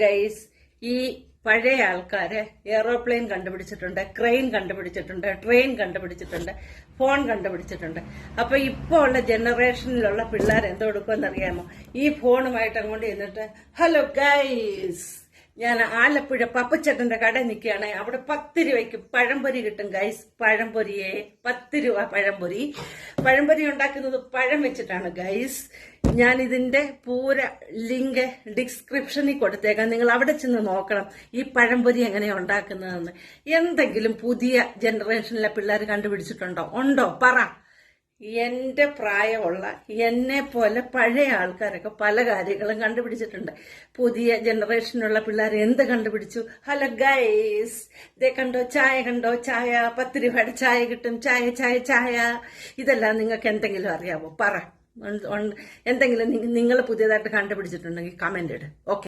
Guys, ഈ പഴയ ആൾക്കാര് എയറോപ്ലെയിൻ കണ്ടുപിടിച്ചിട്ടുണ്ട്, ക്രെയിൻ കണ്ടുപിടിച്ചിട്ടുണ്ട്, ട്രെയിൻ കണ്ടുപിടിച്ചിട്ടുണ്ട്, ഫോൺ കണ്ടുപിടിച്ചിട്ടുണ്ട്. അപ്പൊ ഇപ്പൊ ഉള്ള ജനറേഷനിലുള്ള പിള്ളേർ എന്തോ കൊടുക്കുമെന്നറിയാമോ? ഈ ഫോണുമായിട്ട് അങ്ങോട്ട് ചെന്നിട്ട്, ഹലോ ഗൈസ്, ഞാൻ ആലപ്പുഴ പപ്പച്ചേട്ടന്റെ കടയിൽ നിൽക്കുകയാണ്. അവിടെ 10 രൂപയ്ക്ക് പഴംപൊരി കിട്ടും ഗൈസ്. പഴംപൊരിയെ 10 രൂപ പഴംപൊരി. പഴംപൊരി ഉണ്ടാക്കുന്നത് പഴം വെച്ചിട്ടാണ് ഗൈസ്. ഞാൻ ഇതിന്റെ പൂര ലിങ്ക് ഡിസ്ക്രിപ്ഷനിൽ കൊടുത്തേക്കാം. നിങ്ങൾ അവിടെ ചെന്ന് നോക്കണം ഈ പഴംപൊരി എങ്ങനെയാണ് ഉണ്ടാക്കുന്നതെന്ന്. എന്തെങ്കിലും പുതിയ ജനറേഷനിലെ പിള്ളേർ കണ്ടുപിടിച്ചിട്ടുണ്ടോ? ഉണ്ടോ? പറ. എന്റെ പ്രായമുള്ള എന്നെ പോലെ പഴയ ആൾക്കാരൊക്കെ പല കാര്യങ്ങളും കണ്ടുപിടിച്ചിട്ടുണ്ട്. പുതിയ ജനറേഷനുള്ള പിള്ളേർ എന്ത് കണ്ടുപിടിച്ചു? ഹലോ ഗൈസ്, ഇതേ കണ്ടോ, ചായ കണ്ടോ, ചായ 10 രൂപയുടെ ചായ കിട്ടും, ചായ ചായ ചായ. ഇതെല്ലാം നിങ്ങൾക്ക് എന്തെങ്കിലും അറിയാമോ? പറ. എന്തെങ്കിലും നിങ്ങൾ പുതിയതായിട്ട് കണ്ടുപിടിച്ചിട്ടുണ്ടെങ്കിൽ കമന്റ് ഇട്. ഓക്കെ.